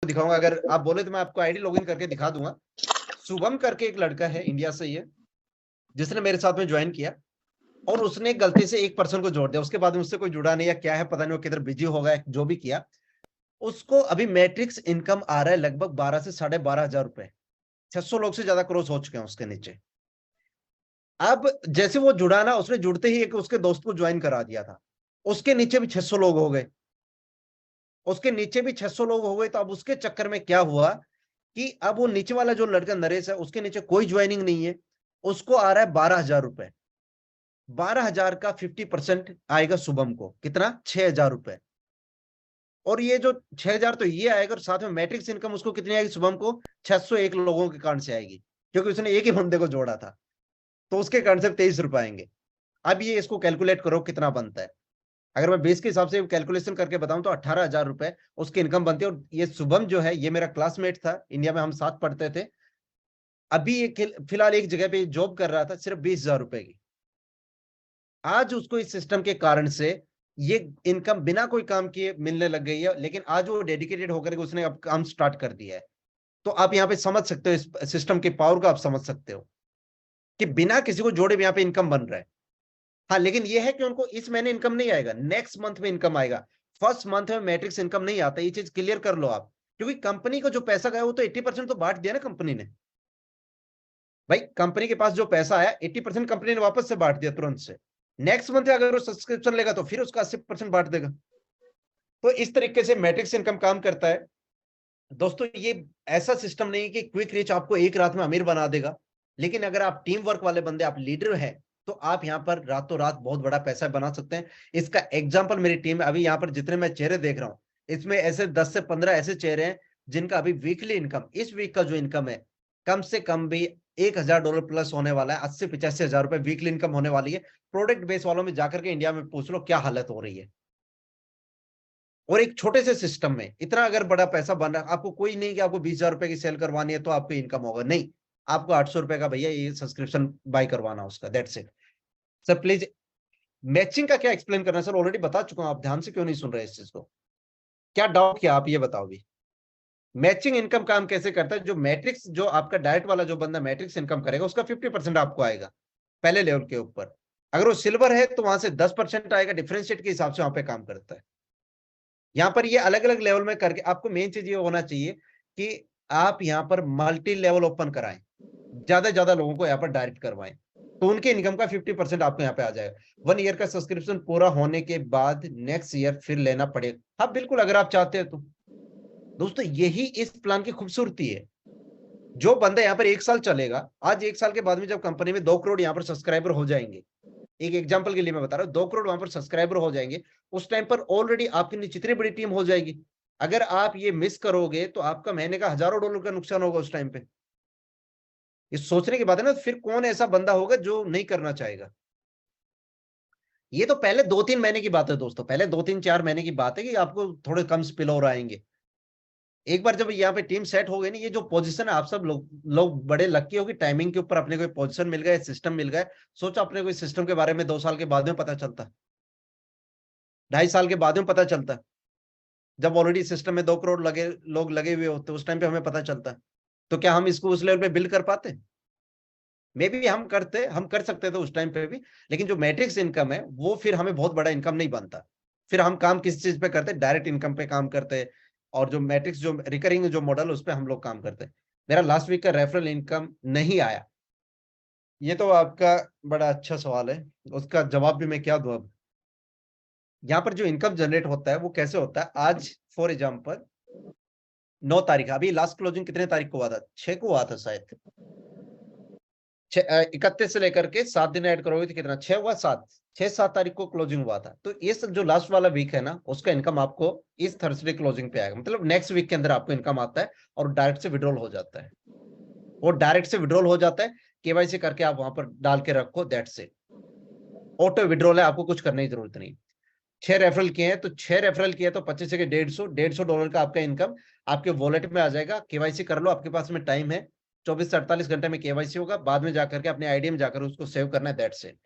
दिखाऊंगा, अगर आप बोले तो मैं आपको आईडी लॉगिन करके दिखा दूंगा। शुभम करके एक लड़का है इंडिया से, ये जिसने मेरे साथ में ज्वाइन किया, और उसने गलती से एक पर्सन को जोड़ दिया, उसके बाद में उससे कोई जुड़ा नहीं या क्या है पता नहीं, वो किधर बिजी होगा, जो भी किया। उसको अभी मैट्रिक्स इनकम आ रहा है लगभग 12 से 12,500 रुपए। 600 लोग से ज्यादा क्रॉस हो चुके हैं उसके नीचे। अब जैसे वो जुड़ा ना, उसने जुड़ते ही एक उसके दोस्त को ज्वाइन करा दिया था, उसके नीचे भी 600 लोग हो गए, उसके नीचे भी 600 लोग हो गए। तो अब उसके चक्कर में क्या हुआ कि अब वो नीचे वाला जो लड़का नरेश है, उसके नीचे कोई ज्वाइनिंग नहीं है, उसको आ रहा है 12,000 रुपए। 12,000 का 50% आएगा शुभम को, कितना? 6,000 रुपए। और ये जो 6,000 तो ये आएगा, और साथ में मैट्रिक्स इनकम उसको कितनी आएगी शुभम को? 601 लोगों के कारण से आएगी, क्योंकि उसने एक ही बंदे को जोड़ा था, तो उसके कारण से 23 रुपए आएंगे। अब ये इसको कैलकुलेट करो कितना बनता है। अगर मैं बेस के हिसाब से कैलकुलेशन करके बताऊं तो 18,000 रुपए उसकी इनकम बनती है। और ये शुभम जो है, ये मेरा क्लासमेट था, इंडिया में हम साथ पढ़ते थे। अभी ये फिलहाल एक जगह पे जॉब कर रहा था, सिर्फ 20,000 रुपए की। आज उसको इस सिस्टम के कारण से ये इनकम बिना कोई काम किए मिलने लग गई है, लेकिन आज वो डेडिकेटेड होकर के उसने अब काम स्टार्ट कर दिया है। तो आप यहाँ पे समझ सकते हो, इस सिस्टम के पावर को आप समझ सकते हो कि बिना किसी को जोड़े भी यहाँ पे इनकम बन रहा है। हाँ, लेकिन ये है कि उनको इस महीने इनकम नहीं आएगा, नेक्स्ट मंथ में इनकम आएगा। फर्स्ट मंथ में मैट्रिक्स इनकम नहीं आता, ये चीज क्लियर कर लो आप। क्योंकि कंपनी को जो पैसा गया वो तो 80% तो बांट दिया ना कंपनी ने। भाई कंपनी के पास जो पैसा आया 80% कंपनी ने वापस से बांट दिया तुरंत से। नेक्स्ट मंथ अगर वो सब्सक्रिप्शन लेगा तो फिर उसका 80% बांट देगा। तो इस तरीके से मैट्रिक्स इनकम काम करता है दोस्तों। ये ऐसा सिस्टम नहीं है कि क्विक रिच आपको एक रात में अमीर बना देगा, लेकिन अगर आप टीम वर्क वाले बंदे, आप लीडर हैं, तो आप यहाँ पर रातों रात बहुत बड़ा पैसा बना सकते हैं। इसका एग्जाम्पल मेरी टीम है। अभी यहाँ पर जितने मैं चेहरे देख रहा हूँ, इसमें ऐसे 10 से 15 ऐसे चेहरे हैं जिनका अभी वीकली इनकम, इस वीक का जो इनकम है, कम से कम भी $1,000 प्लस होने वाला है। 80-85 हजार रुपए वीकली इनकम होने वाली है। प्रोडक्ट बेस वालों में जाकर के इंडिया में पूछ लो क्या हालत हो रही है। और एक छोटे से सिस्टम में इतना अगर बड़ा पैसा बन रहा है, आपको कोई नहीं कि आपको 20,000 रुपए की सेल करवानी है तो आपको इनकम होगा, नहीं। आपको 800 रुपए का भैया ये सब्सक्रिप्शन बाय करवाना उसका, that's it. Sir please, matching का क्या एक्सप्लेन करना है सर? ऑलरेडी बता चुका हूं, आप ध्यान से क्यों नहीं सुन रहे इस चीज को? क्या डाउट किया आप, ये बताओ भी। मैचिंग इनकम काम कैसे करता है? जो मैट्रिक्स, जो आपका डायरेक्ट वाला जो बंदा मैट्रिक्स इनकम करेगा, उसका 50% आपको आएगा पहले लेवल के ऊपर। अगर वो सिल्वर है तो वहां से 10% आएगा, डिफरेंशिएट के हिसाब से वहां पे काम करता है। यहाँ पर ये अलग अलग लेवल में करके, आपको मेन चीज ये होना चाहिए कि आप यहाँ पर मल्टी लेवल ओपन कराएं, ज्यादा ज्यादा लोगों को यहाँ पर डायरेक्ट करवाएं, तो उनके इनकम का 50% आपको यहाँ पे आ जाएगा। 1 ईयर का सब्सक्रिप्शन पूरा होने के बाद नेक्स्ट ईयर फिर लेना पड़ेगा, हाँ बिल्कुल, अगर आप चाहते हैं तो। दोस्तों यही इस प्लान की खूबसूरती है। जो बंदा यहाँ पर 1 साल चलेगा, आज 1 साल के बाद में जब कंपनी में 2 करोड़ यहाँ पर सब्सक्राइबर हो जाएंगे, एक एग्जांपल के लिए मैं बता रहा हूँ, 2 करोड़ वहां पर सब्सक्राइबर हो जाएंगे, उस टाइम पर ऑलरेडी आपके नीचे इतनी बड़ी टीम हो जाएगी। अगर आप ये मिस करोगे तो आपका महीने का हजारों डॉलर का नुकसान होगा उस टाइम पे। ये सोचने की बात है ना, फिर कौन ऐसा बंदा होगा जो नहीं करना चाहेगा? ये तो पहले 2-3 महीने की बात है दोस्तों, पहले 2-3-4 महीने की बात है कि आपको थोड़े कम स्पिल ओवर आएंगे। एक बार जब यहाँ पे टीम सेट हो गई ना, ये जो पोजीशन है, आप सब लोग बड़े लकी हो कि टाइमिंग के ऊपर अपने को पोजीशन मिल गया, सिस्टम मिल गया। सोचो अपने को इस सिस्टम के बारे में 2 साल के बाद में पता चलता, 2.5 साल के बाद में पता चलता, जब ऑलरेडी सिस्टम में 2 करोड़ लोग लगे हुए होते, उस टाइम पे हमें पता चलता, तो क्या हम इसको उस लेवल पे बिल्ड कर पाते? मे बी हम कर सकते थे उस टाइम पे भी। लेकिन जो मैट्रिक्स इनकम है वो फिर हमें बहुत बड़ा इनकम नहीं बनता। फिर हम काम किस चीज पे करते? डायरेक्ट इनकम पे काम करते। और जो मैट्रिक्स जो रिकरिंग जो मॉडल, उस पर हम लोग काम करते। मेरा लास्ट वीक का रेफरल इनकम नहीं आया, ये तो आपका बड़ा अच्छा सवाल है, उसका जवाब भी मैं क्या दूं अब। यहाँ पर जो इनकम जनरेट होता है वो कैसे होता है? आज फॉर एग्जाम्पल 9 तारीख, अभी लास्ट क्लोजिंग कितने तारीख को हुआ था? 6 को हुआ था शायद। 31 से लेकर के 7 दिन ऐड करोगे तो कितना? 6 हुआ, 7, 6-7 तारीख को क्लोजिंग हुआ था। तो ये सब जो लास्ट वाला वीक है ना, उसका इनकम आपको इस थर्सडे क्लोजिंग पे आएगा, मतलब नेक्स्ट वीक के अंदर आपको इनकम आता है, और डायरेक्ट से विड्रॉल हो जाता है। वो डायरेक्ट से विड्रॉल हो जाता है, केवाईसी करके आप वहां पर डाल के रखो, दैट्स इट। ऑटो विड्रॉल है, आपको कुछ करने की जरूरत नहीं। 6 रेफरल किए हैं तो 6 रेफरल किए तो 25 के 150 डॉलर का आपका इनकम आपके वॉलेट में आ जाएगा। केवाईसी कर लो, आपके पास में टाइम है, 24 से 48 घंटे में केवाईसी होगा। बाद में जाकर के अपने आईडी में जाकर उसको सेव करना है, दैट्स इट।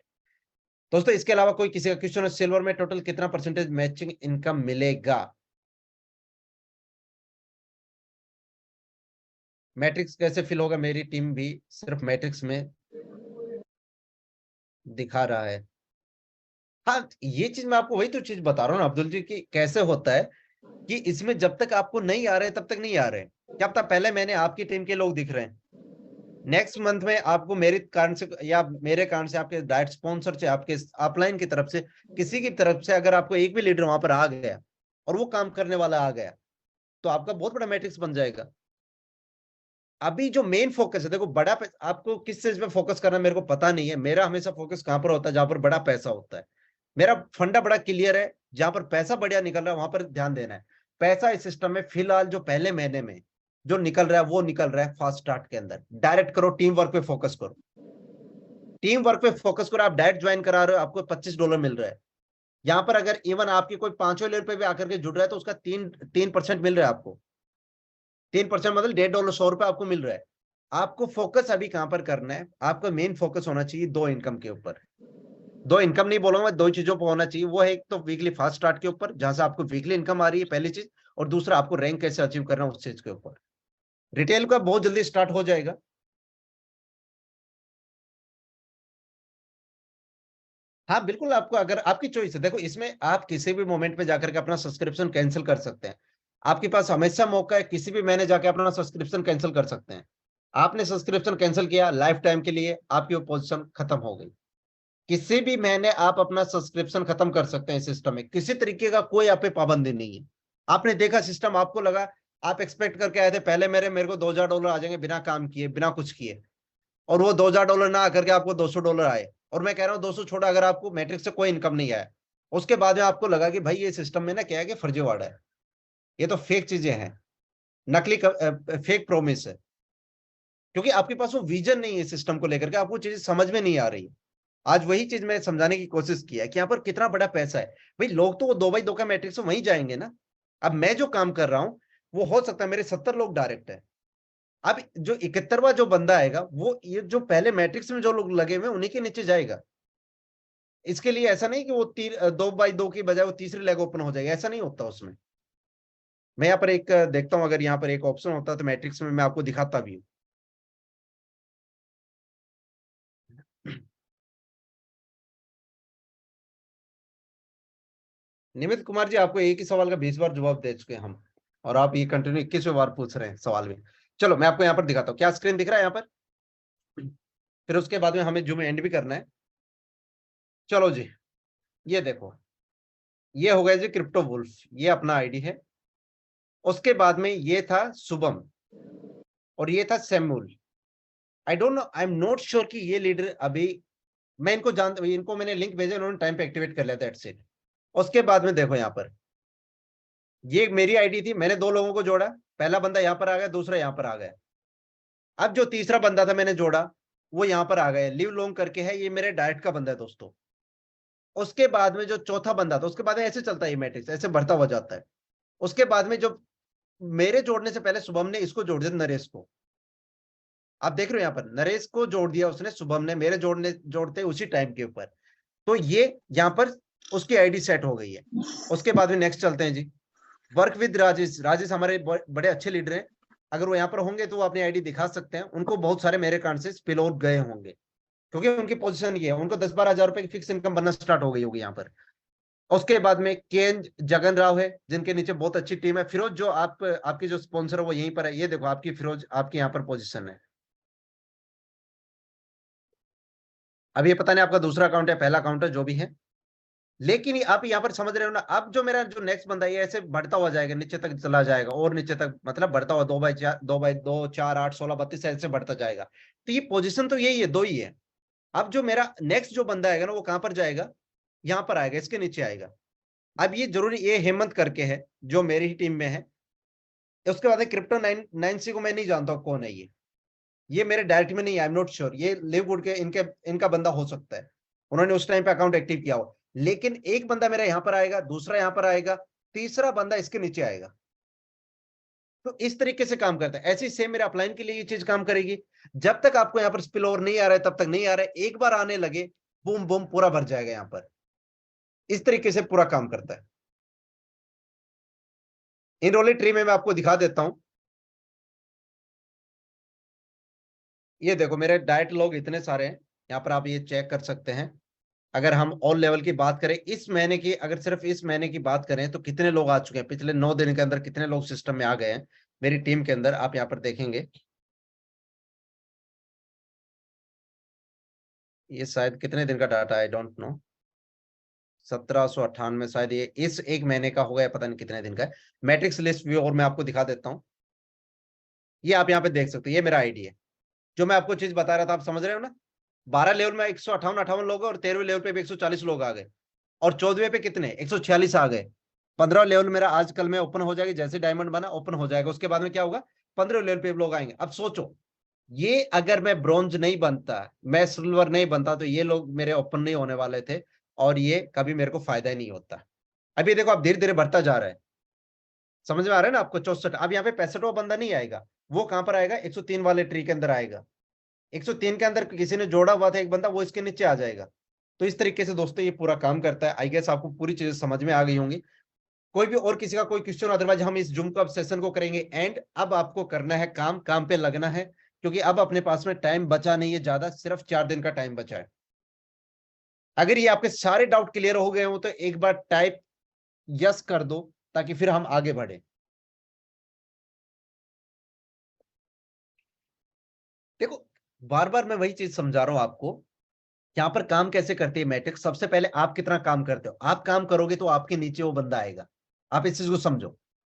दोस्तों इसके अलावा कोई किसी का क्वेश्चन है? सिल्वर में टोटल कितना परसेंटेज मैचिंग इनकम मिलेगा? मैट्रिक्स कैसे फिल होगा, मेरी टीम भी सिर्फ मैट्रिक्स में दिखा रहा है। हाँ, ये चीज मैं आपको वही तो चीज बता रहा हूँ ना अब्दुल जी, कि कैसे होता है कि इसमें जब तक आपको नहीं आ रहे तब तक नहीं आ रहे। क्या पता पहले मैंने आपकी टीम के लोग दिख रहे हैं, नेक्स्ट मंथ में आपको मेरे कारण से या मेरे कारण से, आपके डायरेक्ट स्पॉन्सर से, आपके अपलाइन की तरफ से, किसी की तरफ से अगर आपको एक भी लीडर वहां पर आ गया और वो काम करने वाला आ गया, तो आपका बहुत बड़ा मैट्रिक्स बन जाएगा। अभी जो मेन फोकस है, देखो बड़ा आपको किस चीज पे फोकस करना है मेरे को पता नहीं है। मेरा हमेशा फोकस कहां पर होता है, जहां पर बड़ा पैसा होता है। मेरा फंडा बड़ा क्लियर है, जहां पर पैसा बढ़िया निकल रहा है वहां पर ध्यान देना है। पैसा इस सिस्टम में फिलहाल जो पहले महीने में जो निकल रहा है वो निकल रहा है फास्ट स्टार्ट के अंदर। डायरेक्ट करो, टीम वर्क पे फोकस करो, टीम वर्क पे फोकस करो। आप डायरेक्ट ज्वाइन करा रहे हो, आपको $25 मिल रहा है। यहाँ पर अगर इवन आपकी कोई 5वें पे भी आकर के जुड़ रहा है तो उसका 3% मिल रहा है आपको। 3% मतलब $1.50 100 आपको मिल रहा है। आपको फोकस अभी कहां पर करना है, आपका मेन फोकस होना चाहिए दो इनकम के ऊपर। दो इनकम नहीं बोलूंगा, दो चीजों पर होना चाहिए। वो है एक तो वीकली फास्ट स्टार्ट के ऊपर, जहां से आपको वीकली इनकम आ रही है, पहली चीज। और दूसरा, आपको रैंक कैसे अचीव करना है उस चीज के ऊपर। रिटेल का बहुत जल्दी स्टार्ट हो जाएगा। हाँ बिल्कुल, आपको अगर आपकी चॉइस है, देखो इसमें आप किसी भी मोमेंट पे जाकर के अपना सब्सक्रिप्शन कैंसिल कर सकते हैं। आपके पास हमेशा मौका है, किसी भी महीने जाके अपना सब्सक्रिप्शन कैंसिल कर सकते हैं। आपने सब्सक्रिप्शन कैंसिल किया, लाइफ टाइम के लिए आपकी वो पोजीशन खत्म हो गई। किसी भी महीने आप अपना सब्सक्रिप्शन खत्म कर सकते हैं सिस्टम में, किसी तरीके का कोई आप पे पाबंदी नहीं है। आपने देखा सिस्टम, आपको लगा, आप एक्सपेक्ट करके आए थे पहले मेरे को $2000 आ जाएंगे बिना काम किए, बिना कुछ किए, और वो $2000 ना आकर के आपको $200 आए। और मैं कह रहा हूँ 200 छोड़ा, अगर आपको मैट्रिक से कोई इनकम नहीं आया, उसके बाद में आपको लगा कि भाई ये सिस्टम में ना क्या है कि फर्जीवाड़ा है, ये तो फेक चीजें हैं, नकली फेक प्रोमिस है। क्योंकि आपके पास वो विजन नहीं है सिस्टम को लेकर के, आपको चीजें समझ में नहीं आ रही है। आज वही चीज मैं समझाने की कोशिश किया कि यहाँ पर कितना बड़ा पैसा है। भाई लोग तो वो 2x2 का मैट्रिक्स वहीं जाएंगे ना। अब मैं जो काम कर रहा हूँ, वो हो सकता है मेरे 70 लोग डायरेक्ट है। अब जो 71वां जो बंदा आएगा, वो ये जो पहले मैट्रिक्स में जो लोग लगे हुए उन्हीं के नीचे जाएगा। इसके लिए ऐसा नहीं कि वो 2x2 की बजाय वो तीसरी लेग ओपन हो जाएगी, ऐसा नहीं होता उसमें। मैं यहाँ पर एक देखता हूँ, अगर यहाँ पर एक ऑप्शन होता तो मैट्रिक्स में मैं आपको दिखाता भी हूँ। निमित कुमार जी, आपको एक ही सवाल का 20 बार जवाब दे चुके हैं हम, और आप ये कंटिन्यू 21वें बार पूछ रहे हैं सवाल में। चलो मैं आपको यहाँ पर दिखाता हूँ, क्या स्क्रीन दिख रहा है यहाँ पर? फिर उसके बाद में हमें जूम एंड भी करना है। चलो जी, ये देखो, ये हो गया जी क्रिप्टो वुल्फ, ये अपना आईडी है। उसके बाद में ये था शुभम, और ये था Samuel. I don't know, I am not sure कि ये लीडर अभी, मैं इनको जानता, इनको मैंने लिंक भेजा, उन्होंने टाइम पे एक्टिवेट कर लिया था, एट। उसके बाद में देखो यहाँ पर, ये मेरी आईडी थी, मैंने दो लोगों को जोड़ा। पहला बंदा यहाँ पर आ गया, दूसरा यहाँ पर आ गया। अब जो तीसरा बंदा था मैंने जोड़ा, वो यहाँ पर आ गया, लिव लॉन्ग करके है, ये मेरे डायरेक्ट का बंदा है दोस्तों। उसके बाद में जो चौथा बंदा था, उसके बाद में ऐसे चलता है मैट्रिक्स, ऐसे बढ़ता हुआ जाता है। उसके बाद में जो मेरे जोड़ने से पहले शुभम ने इसको जोड़ दिया, नरेश को। आप देख रहे हो यहाँ पर, नरेश को जोड़ दिया उसने, शुभम ने मेरे जोड़ते उसी टाइम के ऊपर। तो ये यहाँ पर उसकी आईडी सेट हो गई है। उसके बाद में नेक्स्ट चलते हैं जी, वर्क विद राजेश। राजेश हमारे बड़े अच्छे लीडर हैं। अगर वो यहाँ पर होंगे तो वो अपनी आईडी दिखा सकते हैं, उनको बहुत सारे मेरे कारण से स्पिल आउट गए होंगे, क्योंकि उनकी पोजीशन ये है, उनको 10-12 हजार रुपए की फिक्स इनकम बनना स्टार्ट हो गई होगी यहाँ पर। उसके बाद में केन जगन राव है, जिनके नीचे बहुत अच्छी टीम है। फिरोज जो आपकी जो स्पॉन्सर है वो यहीं पर है, ये देखो आपकी फिरोज, आपकी यहाँ पर पोजीशन है। अब ये पता नहीं आपका दूसरा अकाउंट है, पहला अकाउंट है, जो भी है। लेकिन आप यहाँ पर समझ रहे हो ना, अब जो मेरा जो नेक्स्ट बंदा है, ये ऐसे बढ़ता हुआ जाएगा, नीचे तक चला जाएगा, और नीचे तक मतलब बढ़ता हुआ 2x4, 2x2, 4, 8, 16, 32 ऐसे बढ़ता जाएगा। तो ये पोजीशन तो यही है, दो ही है। अब जो मेरा नेक्स्ट जो बंदा आएगा ना, वो कहां पर जाएगा, यहाँ पर आएगा, इसके नीचे आएगा। अब ये जरूरी, ये हेमंत करके है, जो मेरी ही टीम में है। उसके बाद क्रिप्टो 9 को मैं नहीं जानता हूँ कौन है ये मेरे डायरेक्ट में नहीं, आई एम नॉट श्योर, ये लिववुड के इनका बंदा हो सकता है, उन्होंने उस टाइम पे अकाउंट एक्टिव किया हो। लेकिन एक बंदा मेरा यहाँ पर आएगा, दूसरा यहाँ पर आएगा, तीसरा बंदा इसके नीचे आएगा। तो इस तरीके से काम करता है। ऐसे ही सेम मेरे अपलाइन के लिए ये चीज काम करेगी। जब तक आपको यहाँ पर स्पिल ओवर नहीं आ रहा है तब तक नहीं आ रहा है, एक बार आने लगे, बूम बूम पूरा भर जाएगा यहाँ पर। इस तरीके से पूरा काम करता है। इनरोली ट्री में मैं आपको दिखा देता हूं। ये देखो मेरे डाइट लोग इतने सारे हैं, यहाँ पर आप ये चेक कर सकते हैं। अगर हम ऑल लेवल की बात करें इस महीने की, अगर सिर्फ इस महीने की बात करें तो कितने लोग आ चुके हैं पिछले 9 दिन के अंदर, कितने लोग सिस्टम में आ गए हैं मेरी टीम के अंदर, आप यहाँ पर देखेंगे। ये शायद कितने दिन का डाटा, आई डोंट नो, 1798 शायद, ये इस एक महीने का हो गया, पता नहीं कितने दिन का है। मैट्रिक्स लिस्ट व्यू और मैं आपको दिखा देता हूँ। ये आप यहाँ पे देख सकते हो, ये मेरा आईडी है। जो मैं आपको चीज बता रहा था, आप समझ रहे हो ना। 12 लेवल में 158 लोग हैं, और 13वें लेवल पे भी 140 लोग आ गए, और 14वें पे कितने 146 आ गए। 15 लेवल मेरा आज कल में ओपन हो जाएगी, जैसे डायमंड बना ओपन हो जाएगा, उसके बाद में क्या होगा, 15 लेवल पे लोग आएंगे। अब सोचो, ये अगर मैं ब्रॉन्ज नहीं बनता, मैं सिल्वर नहीं बनता, तो ये लोग मेरे ओपन नहीं होने वाले थे, और ये कभी मेरे को फायदा ही नहीं होता। अभी देखो आप धीरे धीरे बढ़ता जा रहा है, समझ में आ रहा है ना आपको। 64, अब यहाँ पे 65वां बंदा नहीं आएगा, वो कहां पर आएगा, 103 वाले ट्री के अंदर आएगा। 103 के अंदर किसी ने जोड़ा हुआ था एक बंदा, वो इसके नीचे आ जाएगा। तो इस तरीके से दोस्तों ये पूरा काम करता है। आई गेस आपको पूरी चीजें समझ में आ गई होंगी। कोई भी और किसी का कोई क्वेश्चन, अदरवाइज हम इस जूम का सेशन को करेंगे एंड। अब आपको करना है काम, काम पे लगना है, क्योंकि अब अपने पास में टाइम बचा नहीं है ज्यादा, सिर्फ 4 दिन का टाइम बचा है। अगर ये आपके सारे डाउट क्लियर हो गए हो तो एक बार टाइप यस कर दो, ताकि फिर हम आगे बढ़े। देखो बार बार मैं वही चीज समझा रहा हूं आपको, यहाँ पर काम कैसे करती है मैट्रिक्स। सबसे पहले आप कितना काम करते हो, आप काम करोगे तो आपके नीचे वो बंदा आएगा। आप इस चीज को समझो।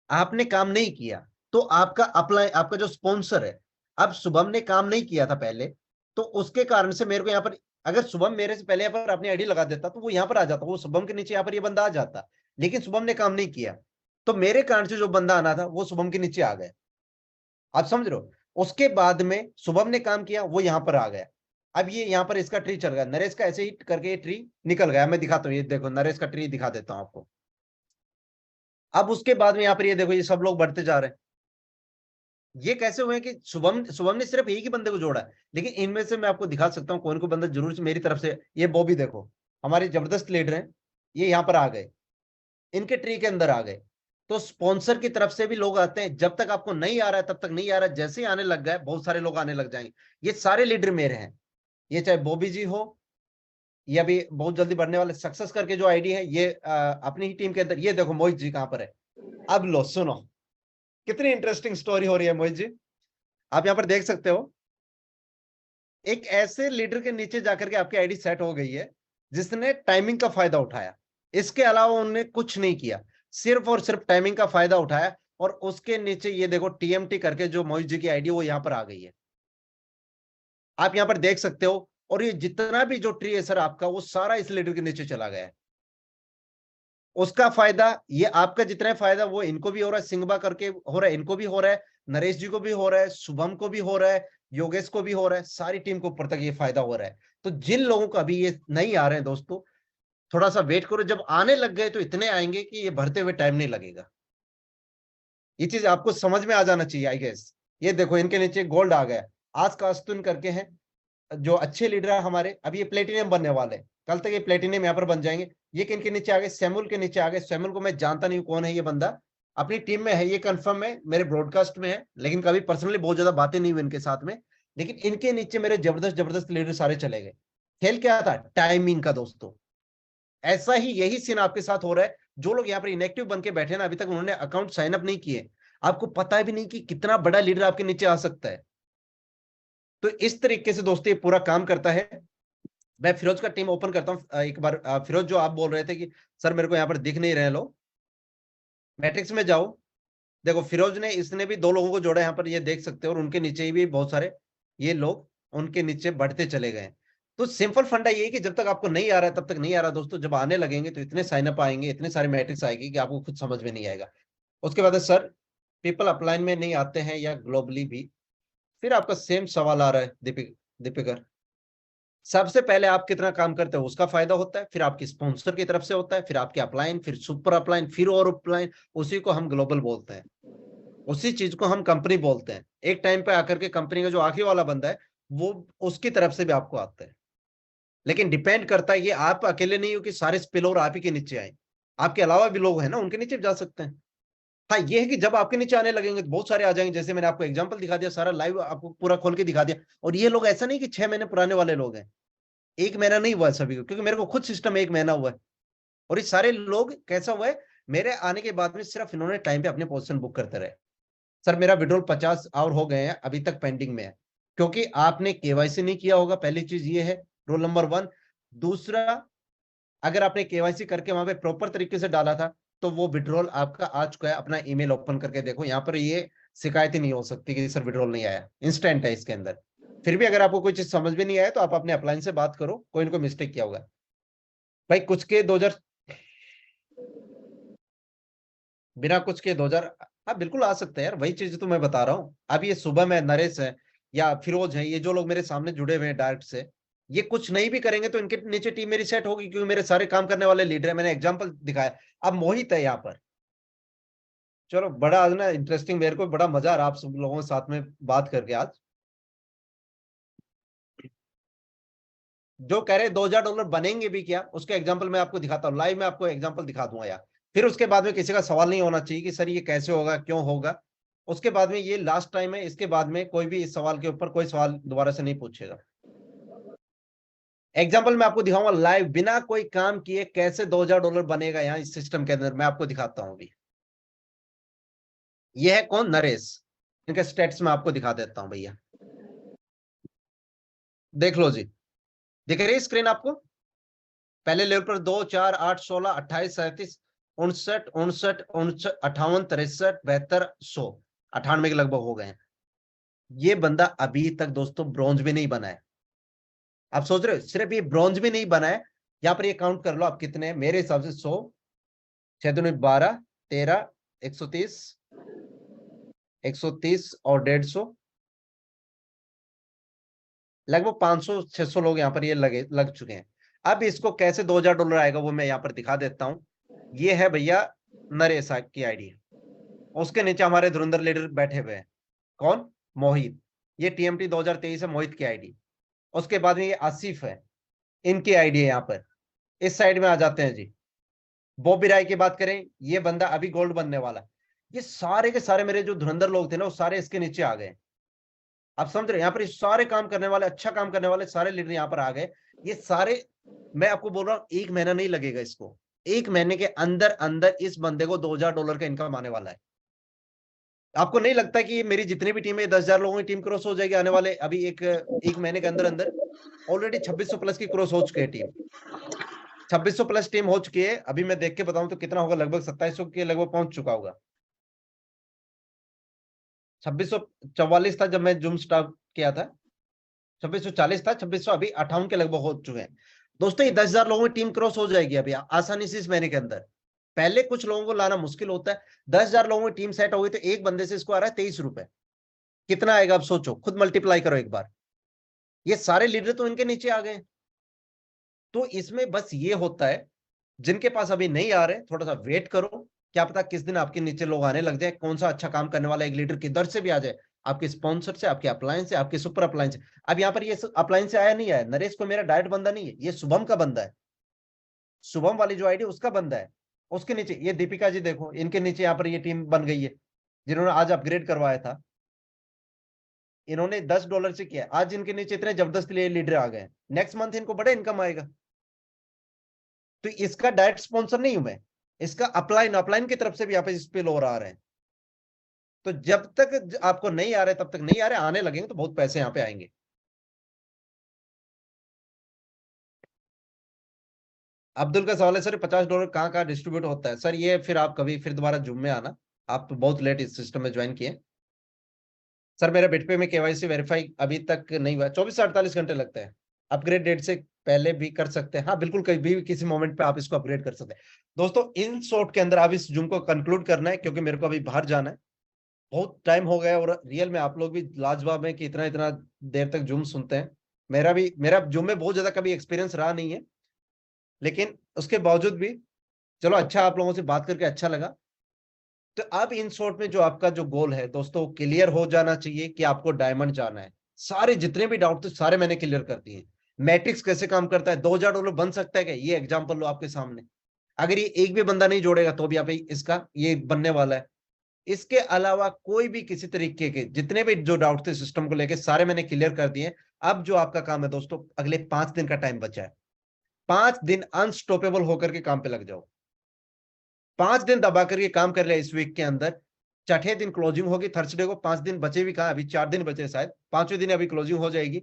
आपने काम नहीं किया तो आपका अप्लाई, आपका जो स्पॉन्सर है, अब शुभम ने काम नहीं किया था पहले, तो उसके कारण से मेरे को यहाँ पर, अगर शुभम मेरे से पहले यहाँ पर अपनी आईडी लगा देता तो वो यहाँ पर आ जाता, वो शुभम के नीचे यहाँ पर ये बंदा आ जाता। लेकिन शुभम ने काम नहीं किया, तो मेरे कारण से जो बंदा आना था वो शुभम के नीचे आ गया। आप समझ रहे हो। उसके बाद में शुभम ने काम किया, वो यहाँ पर आ गया। अब ये यहाँ पर इसका ट्री चल गया, नरेश का ऐसे ही करके ये ट्री निकल गया। मैं दिखाता हूँ, ये देखो नरेश का ट्री दिखा देता हूँ आपको। अब उसके बाद में यहाँ पर ये देखो, ये सब लोग बढ़ते जा रहे हैं। ये कैसे हुए कि शुभम शुभम ने सिर्फ एक ही बंदे को जोड़ा है, लेकिन इनमें से मैं आपको दिखा सकता हूँ कौन को बंदा जरूर से मेरी तरफ से। ये बॉबी देखो, हमारे जबरदस्त लीडर हैं, ये यहाँ पर आ गए, इनके ट्री के अंदर आ गए। तो स्पॉन्सर की तरफ से भी लोग आते हैं, जब तक आपको नहीं आ रहा है तब तक नहीं आ रहा है, जैसे ही आने लग गए बहुत सारे लोग आने लग जाएंगे। ये सारे लीडर मेरे हैं, ये चाहे बॉबी जी हो, ये अभी बहुत जल्दी बढ़ने वाले सक्सेस करके जो आईडी है, ये अपनी ही टीम के अंदर। ये देखो मोहित जी कहां पर है। अब लो सुनो, कितनी इंटरेस्टिंग स्टोरी हो रही है मोहित जी। आप यहाँ पर देख सकते हो, एक ऐसे लीडर के नीचे जाकर के आपकी आईडी सेट हो गई है, जिसने टाइमिंग का फायदा उठाया। इसके अलावा उन्होंने कुछ नहीं किया, सिर्फ और सिर्फ टाइमिंग का फायदा उठाया। और उसके नीचे ये देखो टीएमटी करके जो मोहित जी की आईडी वो यहाँ पर आ गई है, आप यहाँ पर देख सकते हो। और ये जितना भी जो ट्री है सर आपका, वो सारा इस लीडर के नीचे चला गया है। उसका फायदा, ये आपका जितना फायदा वो इनको भी हो रहा है, सिंगबा करके हो रहा है, इनको भी हो रहा है, नरेश जी को भी हो रहा है, शुभम को भी हो रहा है, योगेश को भी हो रहा है, सारी टीम को ऊपर तक ये फायदा हो रहा है। तो जिन लोगों को अभी ये नहीं आ रहे हैं दोस्तों, थोड़ा सा वेट करो, जब आने लग गए तो इतने आएंगे कि ये भरते हुए टाइम नहीं लगेगा। ये चीज आपको समझ में आ जाना चाहिए आई गेस। ये देखो इनके नीचे गोल्ड आ गया, आज कास्तुन करके हैं, जो अच्छे लीडर है हमारे। अब ये प्लेटिनियम बनने वाले हैं, कल तक ये प्लेटिनियम यहाँ पर बन जाएंगे। ये किन के नीचे आ गए, सैमुअल के नीचे आ गए। सैमुअल को मैं जानता नहीं कौन है ये बंदा, अपनी टीम में है ये कंफर्म है, मेरे ब्रॉडकास्ट में है, लेकिन कभी पर्सनली बहुत ज्यादा बातें नहीं हुई इनके साथ में। लेकिन इनके नीचे मेरे जबरदस्त जबरदस्त लीडर सारे चले गए। खेल क्या था, टाइमिंग का दोस्तों। ऐसा ही यही सीन आपके साथ हो रहा है। जो लोग यहाँ पर इनएक्टिव बन के बैठे ना, अभी तक उन्होंने अकाउंट साइन अप नहीं किए, आपको पता भी नहीं कि कितना बड़ा लीडर आपके नीचे आ सकता है। तो इस तरीके से दोस्तों ये पूरा काम करता है। मैं फिरोज का टीम ओपन करता हूँ एक बार। फिरोज, जो आप बोल रहे थे कि सर मेरे को यहाँ पर दिख नहीं रहे लोग, मैट्रिक्स में जाओ। देखो फिरोज ने, इसने भी 2 लोगों को जोड़ा यहाँ पर, ये देख सकते हो, और उनके नीचे भी बहुत सारे ये लोग उनके नीचे बढ़ते चले गए। तो सिंपल फंडा ये है कि जब तक आपको नहीं आ रहा है तब तक नहीं आ रहा दोस्तों, जब आने लगेंगे तो इतने साइनअप आएंगे, इतने सारे मैट्रिक्स आएंगे कि आपको खुद समझ में नहीं आएगा। उसके बाद सर पीपल अपलाइन में नहीं आते हैं या ग्लोबली भी, फिर आपका सेम सवाल आ रहा है दीपिकर। सबसे पहले आप कितना काम करते हो उसका फायदा होता है, फिर आपकी स्पॉन्सर की तरफ से होता है, फिर आपके अपलाइन, फिर सुपर अपलाइन, फिर और अपलाइन। उसी को हम ग्लोबल बोलते हैं, उसी चीज को हम कंपनी बोलते हैं। एक टाइम पे आकर के कंपनी का जो आखिरी वाला बंदा है, वो उसकी तरफ से भी आपको आता है। लेकिन डिपेंड करता है, ये आप अकेले नहीं हो कि सारे स्पिल और आप ही के नीचे आए, आपके अलावा भी लोग हैं ना, उनके नीचे भी जा सकते हैं। हाँ, ये है कि जब आपके नीचे आने लगेंगे तो बहुत सारे आ जाएंगे, जैसे मैंने आपको एग्जांपल दिखा दिया, सारा लाइव आपको पूरा खोल के दिखा दिया। और ये लोग ऐसा नहीं कि 6 महीने पुराने वाले लोग हैं, 1 महीना नहीं हुआ है सभी को, क्योंकि मेरे को खुद सिस्टम 1 महीना हुआ है। और ये सारे लोग कैसा हुआ है, मेरे आने के बाद में सिर्फ इन्होंने टाइम पे अपने पोजीशन बुक करते रहे। सर मेरा विड्रॉल 50 आवर हो गए हैं, अभी तक पेंडिंग में है, क्योंकि आपने केवाईसी नहीं किया होगा, पहली चीज ये है, रूल नंबर 1। दूसरा, अगर आपने केवाईसी करके वहां पे प्रॉपर तरीके से डाला था तो वो विड्रॉल आपका आ चुका है। अपना ईमेल ओपन करके देखो, यहाँ पर ये शिकायत ही नहीं हो सकती कि सर विड्रॉल नहीं आया, इंस्टेंट है इसके अंदर। फिर भी अगर आपको कोई चीज समझ में नहीं आया तो आप अपने अपलाइन से बात करो, कोई इनको मिस्टेक किया होगा। भाई कुछ के 2000, बिना कुछ के 2000, हाँ बिल्कुल आ सकते हैं यार, वही चीज तो मैं बता रहा हूँ। अब ये शुभम है, नरेश है या फिरोज है, ये जो लोग मेरे सामने जुड़े हुए हैं डायरेक्ट से, ये कुछ नहीं भी करेंगे तो इनके नीचे टीम मेरी सेट होगी, क्योंकि मेरे सारे काम करने वाले लीडर है, मैंने एग्जांपल दिखाया। अब मोहित है यहाँ पर, चलो बड़ा आज ना इंटरेस्टिंग, मेरे को बड़ा मजा आ रहा आप सब लोगों के साथ में बात करके आज। जो कह रहे $2000 बनेंगे भी क्या, उसके एग्जाम्पल मैं आपको दिखाता हूँ लाइव में, आपको एग्जाम्पल दिखा दूंगा यार। फिर उसके बाद में किसी का सवाल नहीं होना चाहिए कि सर ये कैसे होगा, क्यों होगा। उसके बाद में ये लास्ट टाइम है, इसके बाद में कोई भी इस सवाल के ऊपर कोई सवाल दोबारा से नहीं पूछेगा। एग्जाम्पल मैं आपको दिखाऊंगा लाइव, बिना कोई काम किए कैसे $2000 बनेगा यहाँ इस सिस्टम के अंदर, मैं आपको दिखाता हूँ अभी। ये है कौन, नरेश। इनके स्टेट्स में आपको दिखा देता हूँ भैया, देख लो जी। दिख रही है स्क्रीन आपको? पहले लेवल पर 2, 4, 8, 16, 28, 37, 59, 59, 59, 58, 63, 72, 100, 98 के लगभग हो गए हैं। ये बंदा अभी तक दोस्तों ब्रॉन्ज भी नहीं बना है। आप सोच रहे हो सिर्फ ये ब्रॉन्ज भी नहीं बना है, यहाँ पर ये काउंट कर लो आप कितने, मेरे हिसाब से 100, 6 दूनी 12, 13, 130, 130 और 150, लगभग 500 600 लोग यहाँ पर ये लग चुके हैं। अब इसको कैसे $2000 आएगा वो मैं यहाँ पर दिखा देता हूँ। ये है भैया नरेश की आईडी, उसके नीचे हमारे धुरंधर लीडर बैठे हुए हैं। कौन? मोहित। ये टीएमटी 2023 है, मोहित की आईडी। उसके बाद में ये आसिफ है, इनकी आईडी है यहाँ पर। इस साइड में आ जाते हैं जी। बॉबी राय की बात करें, ये बंदा अभी गोल्ड बनने वाला है। ये सारे के सारे मेरे जो धुरंधर लोग थे ना, वो सारे इसके नीचे आ गए। आप समझ रहे, यहाँ पर सारे काम करने वाले, अच्छा काम करने वाले सारे लीडर यहाँ पर आ गए। ये सारे, मैं आपको बोल रहा हूँ 1 महीना नहीं लगेगा इसको, 1 महीने के अंदर अंदर इस बंदे को $2000 का इनकम आने वाला है। आपको नहीं लगता कि मेरी जितनी भी टीम है 10,000 लोगों की टीम क्रॉस हो जाएगी आने वाले अभी एक महीने के अंदर अंदर? ऑलरेडी 2600 प्लस की क्रॉस हो चुकी है टीम, 2600 प्लस टीम हो चुकी है। अभी मैं देख के बताऊं तो कितना होगा, लगभग 2700 के लगभग पहुंच चुका होगा। 2644 था जब मैं जूम स्टार्ट किया था, 2640 था, 2600 अभी 58 के लगभग हो चुके हैं। दोस्तों ये 10,000 लोगों की टीम क्रॉस हो जाएगी अभी आसानी से इस महीने के अंदर। पहले कुछ लोगों को लाना मुश्किल होता है। 10,000 लोगों की टीम सेट हो गई तो एक बंदे से इसको आ रहा है 23 रुपए। कितना आएगा आप सोचो, खुद मल्टीप्लाई करो एक बार। ये सारे लीडर तो इनके नीचे आ गए। तो इसमें बस ये होता है, जिनके पास अभी नहीं आ रहे थोड़ा सा वेट करो, क्या पता किस दिन आपके नीचे लोग आने लग जाए। कौन सा अच्छा काम करने वाला एक लीडर किधर से भी आ जाए, आपके स्पॉन्सर से, आपके अपलायंस से, आपके सुपर अपलायंस से। अब यहाँ पर ये अपलायंस से आया नहीं आया, नरेश को मेरा डायरेक्ट बंदा नहीं है, ये शुभम का बंदा है। शुभम वाली जो आईडी उसका बंदा है। उसके नीचे ये दीपिका जी देखो, इनके नीचे यहाँ पर ये टीम बन गई है, जिन्होंने आज अपग्रेड करवाया था। इन्होंने $10 से किया, आज इनके नीचे इतने जबरदस्त लीडर आ गए, नेक्स्ट मंथ इनको बड़ा इनकम आएगा। तो इसका डायरेक्ट स्पॉन्सर नहीं हूं मैं, इसका अपलाइन अपलाइन की तरफ से भी यहाँ पे स्पिल ओवर आ रहे हैं। तो जब तक आपको नहीं आ रहे तब तक नहीं आ रहे, आने लगेंगे तो बहुत पैसे यहाँ पे आएंगे। अब्दुल का सवाल है सर $50 कहाँ कहाँ डिस्ट्रीब्यूट होता है? सर ये फिर आप कभी फिर दोबारा जूम में आना, आप तो बहुत लेट इस सिस्टम में ज्वाइन किए। सर मेरा बिटपे में केवाईसी वेरीफाई अभी तक नहीं हुआ, 24 से 48 घंटे लगते हैं। अपग्रेड डेट से पहले भी कर सकते हैं, हाँ बिल्कुल, कहीं भी किसी मोमेंट पे आप इसको अपग्रेड कर सकते हैं। दोस्तों इन शॉर्ट के अंदर आप इस जूम को कंक्लूड करना है, क्योंकि मेरे को अभी बाहर जाना है, बहुत टाइम हो गया। और रियल में आप लोग भी लाजवाब है कि इतना इतना देर तक जूम सुनते हैं। मेरा जूम में बहुत ज्यादा कभी एक्सपीरियंस रहा नहीं है, लेकिन उसके बावजूद भी चलो अच्छा, आप लोगों से बात करके अच्छा लगा। तो अब इन शॉर्ट में जो आपका जो गोल है दोस्तों, क्लियर हो जाना चाहिए कि आपको डायमंड जाना है। सारे जितने भी डाउट थे सारे मैंने क्लियर कर दिए। मैट्रिक्स कैसे काम करता है, $2000 बन सकता है क्या, ये एग्जाम्पल लो आपके सामने। अगर ये एक भी बंदा नहीं जोड़ेगा तो भी आप इसका ये बनने वाला है। इसके अलावा कोई भी किसी तरीके के जितने भी जो डाउट थे सिस्टम को लेके सारे मैंने क्लियर कर दिए। अब जो आपका काम है दोस्तों, अगले 5 दिन का टाइम बचा है, 5 दिन अनस्टॉपेबल होकर के काम पे लग जाओ। 5 दिन दबा करके काम कर लिया इस वीक के अंदर, छठे दिन क्लोजिंग होगी थर्सडे को। 5 दिन बचे भी कहा, अभी 4 दिन बचे शायद, 5वें दिन अभी क्लोजिंग हो जाएगी,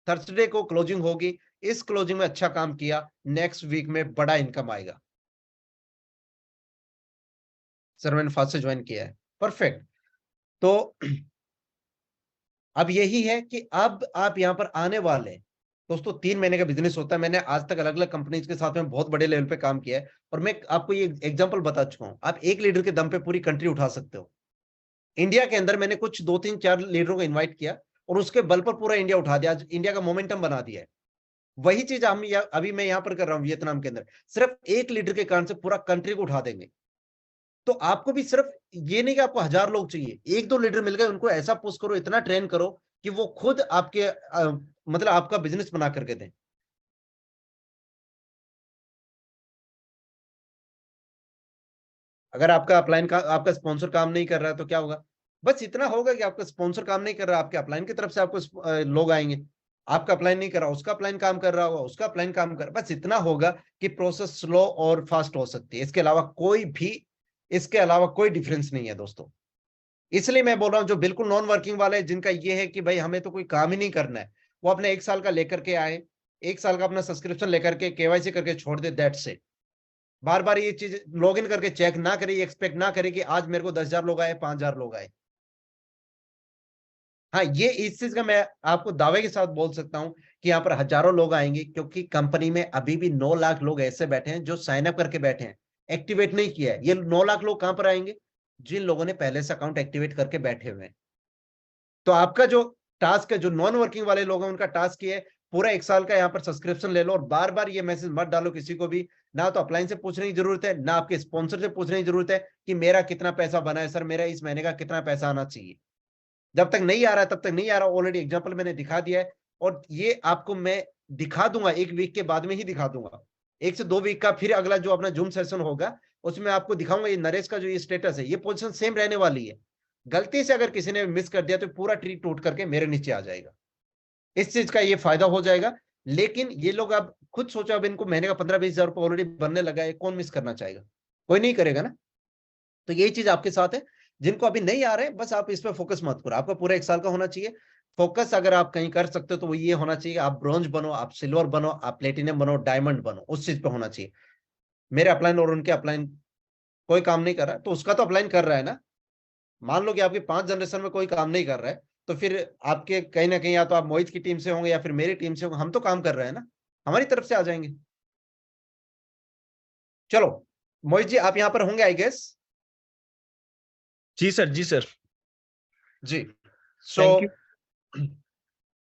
थर्सडे को क्लोजिंग होगी। इस क्लोजिंग में अच्छा काम किया, नेक्स्ट वीक में बड़ा इनकम आएगा। सर मैंने फास्ट से ज्वाइन किया है, परफेक्ट। तो अब यही है कि अब आप यहां पर आने वाले दोस्तों, 3 महीने का बिजनेस होता है। मैंने आज तक अलग अलग कंपनीज के साथ में बहुत बड़े लेवल पे काम किया है, और मैं आपको ये एग्जांपल बता चुका हूं, आप एक लीडर के दम पे पूरी कंट्री उठा सकते हो। इंडिया के अंदर मैंने कुछ 2 3 4 लीडरों को इन्वाइट किया और उसके बल पर पूरा इंडिया उठा दिया, आज इंडिया का मोमेंटम बना दिया है। वही चीज हम अभी मैं यहां पर कर रहा हूं वियतनाम के अंदर, सिर्फ एक लीडर के कारण से पूरा कंट्री को उठा देंगे। तो आपको भी सिर्फ ये नहीं कि आपको 1000 लोग चाहिए, 1 2 लीडर मिल गए, उनको ऐसा पुश करो, इतना ट्रेन करो कि वो खुद आपके मतलब आपका बिजनेस बना करके दें। अगर आपका अपलाइन का आपका स्पॉन्सर काम नहीं कर रहा है तो क्या होगा? बस इतना होगा कि आपका स्पॉन्सर काम नहीं कर रहा, आपके अपलाइन की तरफ से आपको लोग आएंगे। आपका अपलाइन नहीं कर रहा, उसका अपलाइन काम कर रहा होगा, उसका अपलाइन काम कर, बस इतना होगा कि प्रोसेस स्लो और फास्ट हो सकती है। इसके अलावा कोई डिफरेंस नहीं है दोस्तों। इसलिए मैं बोल रहा हूं जो बिल्कुल नॉन वर्किंग वाले हैं, जिनका ये है कि भाई हमें तो कोई काम ही नहीं करना है, वो अपने 1 साल का लेकर के आए, 1 साल का अपना सब्सक्रिप्शन लेकर के केवाईसी करके छोड़ दे, दैट्स इट। बार बार ये चीज लॉग इन करके चेक ना करे, एक्सपेक्ट ना करे कि आज मेरे को 10,000 लोग आए, 5,000 लोग आए। हाँ, ये इस चीज का मैं आपको दावे के साथ बोल सकता हूं कि यहाँ पर हजारों लोग आएंगे, क्योंकि कंपनी में अभी भी 9 लाख लोग ऐसे बैठे हैं जो साइन अप करके बैठे हैं, एक्टिवेट नहीं किया है। ये 9 लाख लोग कहां पर आएंगे? जिन लोगों ने पहले से अकाउंट एक्टिवेट करके बैठे हुए हैं। तो आपका जो टास्क है, जो नॉन वर्किंग वाले लोग हैं, उनका टास्क ये है, पूरा 1 साल का यहाँ पर सब्सक्रिप्शन ले लो और बार बार ये मैसेज मत डालो किसी को भी। ना तो अपलाइन से पूछने की जरूरत है, ना आपके स्पॉन्सर से पूछने की जरूरत है कि मेरा कितना पैसा बना है सर, मेरा इस महीने का कितना पैसा आना चाहिए। जब तक नहीं आ रहा है तब तक नहीं आ रहा। ऑलरेडी एग्जाम्पल मैंने दिखा दिया है, और ये आपको मैं दिखा दूंगा, 1 वीक के बाद में ही दिखा दूंगा। 1 से 2 वीक का फिर अगला जो अपना जूम सेशन होगा, उसमें आपको दिखाऊंगा ये नरेश का जो ये स्टेटस है, ये पोजीशन सेम रहने वाली है। गलती से अगर किसी ने मिस कर दिया तो पूरा ट्री टूट करके मेरे नीचे आ जाएगा। इस चीज का ये फायदा हो जाएगा। लेकिन ये लोग अब खुद सोचो, अब इनको महीने का 15-20 हजार रुपये ऑलरेडी बनने लगा है, कौन मिस करना चाहेगा? कोई नहीं करेगा ना। तो यही चीज आपके साथ है। जिनको अभी नहीं आ रहे हैं, बस आप इस पर फोकस मत करो, आपका पूरा 1 साल का होना चाहिए फोकस। अगर आप कहीं कर सकते हो तो वो ये होना चाहिए, आप ब्रॉन्ज बनो, आप सिल्वर बनो, आप प्लेटिनम बनो, डायमंड बनो, उस चीज पे होना चाहिए। मेरे अपलाइन और उनके अपलाइन कोई काम नहीं कर रहा है, तो उसका तो अपलाइन कर रहा है ना। मान लो कि आपके 5 जनरेशन में कोई काम नहीं कर रहा है, तो फिर आपके कहीं ना कहीं या तो आप मोहित की टीम से होंगे या फिर मेरी टीम से होंगे, हम तो काम कर रहे हैं ना, हमारी तरफ से आ जाएंगे। चलो मोहित जी, आप यहाँ पर होंगे आई गेस। जी सर, जी सर। जी, so thank you.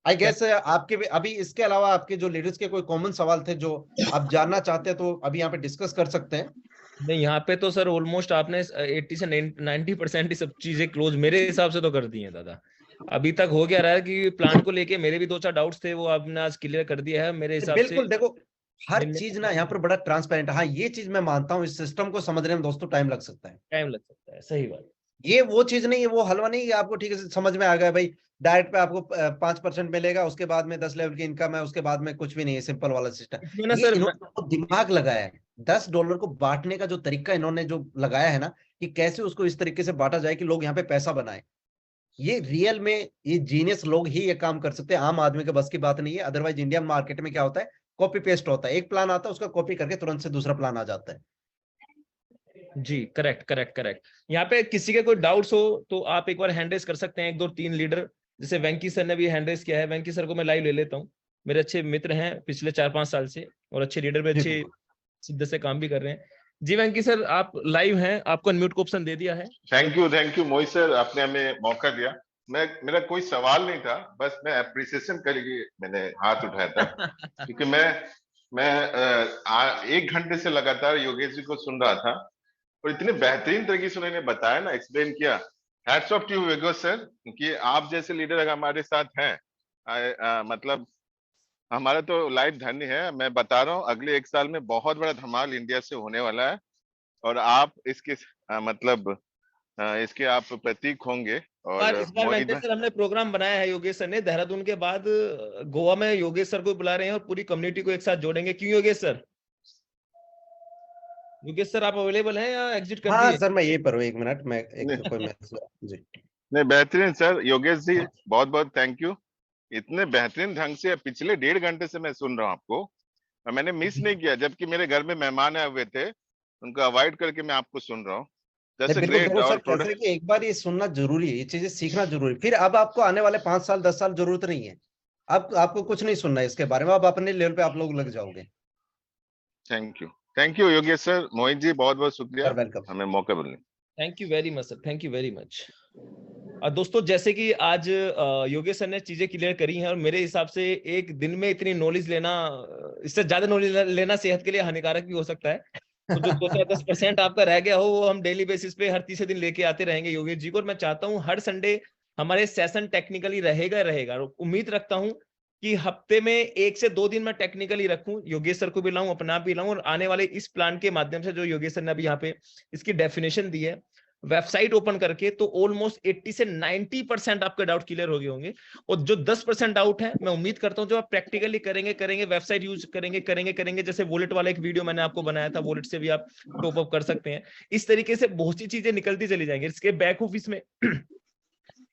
I guess आपके अभी इसके अलावा आपके जो लीडर्स के कोई कॉमन सवाल थे जो आप जानना चाहते हैं, तो अभी यहाँ पे डिस्कस कर सकते हैं। नहीं, यहाँ पे तो सर ऑलमोस्ट आपने 80 से 90% ही सब चीजें क्लोज मेरे हिसाब से तो कर दी हैं दादा। अभी तक हो गया रहा है कि प्लांट को लेके मेरे भी 2 4 डाउट्स थे, वो आपने आज क्लियर कर दिया है मेरे हिसाब से। बिल्कुल, देखो हर दिन में चीज ना यहाँ पर बड़ा ट्रांसपेरेंट है। हाँ, ये चीज मैं मानता हूँ, इस सिस्टम को समझने में दोस्तों टाइम लग सकता है। टाइम लग सकता है, सही बात। ये वो चीज नहीं है, वो हलवा नहीं है आपको ठीक से समझ में आ गया भाई। डायरेक्ट पे आपको 5% मिलेगा, उसके बाद में 10 लेवल की इनकम है, उसके बाद में कुछ भी नहीं है, सिंपल वाला सिस्टम। इसमें ना ये सर इन्होंने जो दिमाग लगाया है, $10 को बांटने का जो तरीका इन्होंने जो लगाया है ना, कि कैसे उसको इस तरीके से बांटा जाए कि लोग यहाँ पे पैसा बनाए, ये रियल में ये जीनियस लोग ही ये काम कर सकते हैं। आम आदमी के बस की बात नहीं है। अदरवाइज इंडियन मार्केट में क्या होता है, कॉपी पेस्ट होता है, एक प्लान आता है, उसका कॉपी करके तुरंत से दूसरा प्लान आ जाता है। जी, करेक्ट करेक्ट करेक्ट। यहाँ पे किसी के कोई डाउट्स हो तो आप एक बार हैंड रेस कर सकते हैं, 1 2 3 लीडर। जैसे वेंकी सर ने भी हैंड रेस किया है, वेंकी सर को मैं लाइव ले लेता हूँ। मेरे अच्छे मित्र हैं पिछले 4 5 साल से, और अच्छे लीडर भी, अच्छे शिद्दत से काम भी कर रहे हैं। जी वेंकी सर, आप लाइव हैं, आपको अनम्यूट को ऑप्शन दे दिया है। थैंक यू मोहित सर, आपने हमें मौका दिया। मेरा कोई सवाल नहीं था, बस मैं अप्रिसिएशन के लिए मैंने हाथ उठाया था। क्योंकि मैं 1 घंटे से लगातार योगेश जी को सुन रहा था, और इतने बेहतरीन तरीके से उन्होंने बताया ना, एक्सप्लेन किया। Hats off to you Yogesh sir, क्योंकि आप जैसे लीडर अगर हमारे साथ हैं, मतलब हमारा तो लाइफ धन्य है। मैं बता रहा हूँ, अगले 1 साल में बहुत बड़ा धमाल इंडिया से होने वाला है, और आप इसके मतलब इसके आप प्रतीक होंगे। और और इस बार मोहित वेंकटेश सर हमने प्रोग्राम बनाया है योगेश सर ने, देहरादून के बाद गोवा में योगेश सर को बुला रहे हैं और पूरी कम्युनिटी को एक साथ जोड़ेंगे। क्यों योगेश सर? योगेश सर आप अवेलेबल हैं या एग्जिट कर हाँ दिए? सर मैं यही पर हूँ, 1 मिनट मैं एक कोई मैसेज जी। नहीं, बेहतरीन सर। योगेश जी बहुत बहुत थैंक यू। इतने बेहतरीन ढंग से पिछले 1.5 घंटे से मैं सुन रहा हूँ आपको, और मैंने मिस नहीं किया, जबकि मेरे घर में मेहमान आए हुए थे, उनको अवॉइड करके मैं आपको सुन रहा हूँ। दैट्स बिल्कुल ग्रेट। देखो सर, और कैसे कि एक बार ये सुनना जरूरी है, ये चीजें सीखना जरूरी, फिर अब आपको आने वाले 5 साल 10 साल जरूरत नहीं है, अब आपको कुछ नहीं सुनना है इसके बारे में, अब अपने लेवल पे आप लोग लग जाओगे। Thank you Yogesh sir. Mohit ji बहुत बहुत शुक्रिया वेलकम। हमें मौका मिलने। Thank you very much sir, thank you very much. दोस्तों जैसे कि आज योगेश सर ने चीजें क्लियर करी हैं, और मेरे हिसाब से एक दिन में इतनी नॉलेज लेना, इससे ज्यादा नॉलेज लेना सेहत के लिए हानिकारक भी हो सकता है। तो जो 2 से 10% आपका रह गया हो, वो हम डेली बेसिस पे हर तीसरे दिन लेके आते रहेंगे योगेश जी को। और मैं चाहता हूँ हर संडे हमारे सेशन टेक्निकली रहेगा। और उम्मीद रखता हूँ कि हफ्ते में 1 से 2 दिन मैं टेक्निकली रखूं, योगेश सर को भी लाऊं, अपना आप भी लाऊं, और आने वाले इस प्लान के माध्यम से जो योगेश सर ने अभी यहाँ पे इसकी डेफिनेशन दी है वेबसाइट ओपन करके, तो ऑलमोस्ट 80 से 90% आपके डाउट क्लियर हो गए होंगे। और जो 10% डाउट है, मैं उम्मीद करता हूं जो आप प्रैक्टिकली करेंगे, वेबसाइट यूज करेंगे, जैसे वॉलेट वाला एक वीडियो मैंने आपको बनाया था, वॉलेट से भी आप टॉप अप कर सकते हैं। इस तरीके से बहुत सी चीजें निकलती चली जाएंगी। इसके बैक ऑफिस में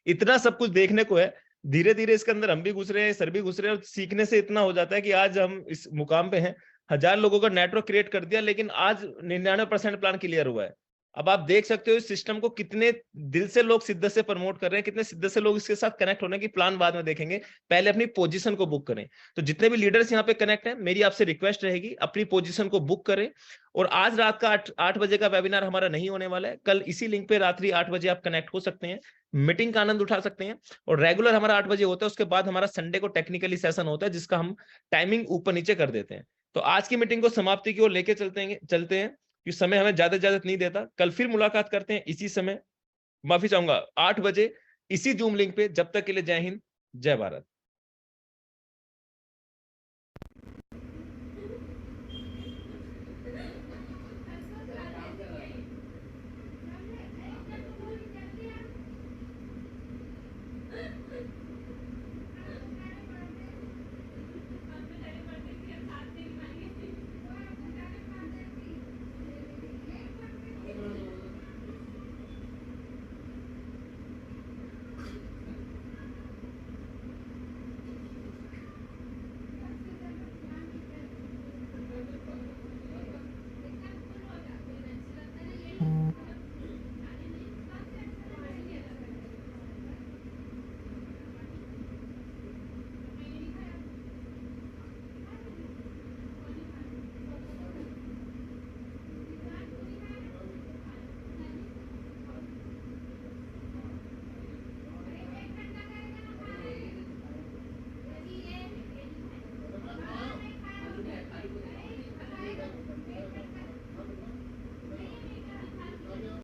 इतना सब कुछ देखने को है, धीरे धीरे इसके अंदर हम भी घुस रहे हैं, सर भी घुस रहे हैं, और सीखने से इतना हो जाता है कि आज हम इस मुकाम पे हैं। 1000 लोगों का नेटवर्क क्रिएट कर दिया, लेकिन आज 99% प्लान क्लियर हुआ है। अब आप देख सकते हो इस सिस्टम को कितने दिल से लोग शिद्दत से प्रमोट कर रहे हैं, कितने शिद्दत से लोग इसके साथ कनेक्ट होने की प्लान बाद में देखेंगे, पहले अपनी पोजीशन को बुक करें। तो जितने भी लीडर्स यहाँ पे कनेक्ट हैं, मेरी आपसे रिक्वेस्ट रहेगी अपनी पोजीशन को बुक करें। और आज रात का 8 बजे का वेबिनार हमारा नहीं होने वाला है, कल इसी लिंक पे रात्रि 8 बजे आप कनेक्ट हो सकते हैं, मीटिंग का आनंद उठा सकते हैं। और रेगुलर हमारा 8 बजे होता है, उसके बाद हमारा संडे को टेक्निकली सेशन होता है, जिसका हम टाइमिंग ऊपर नीचे कर देते हैं। तो आज की मीटिंग को समाप्ति की ओर लेके चलते हैं, कि समय हमें ज्यादा इजाजत नहीं देता। कल फिर मुलाकात करते हैं इसी समय, माफी चाहूंगा 8 बजे इसी जूम लिंक पे। जब तक के लिए जय हिंद, जय भारत।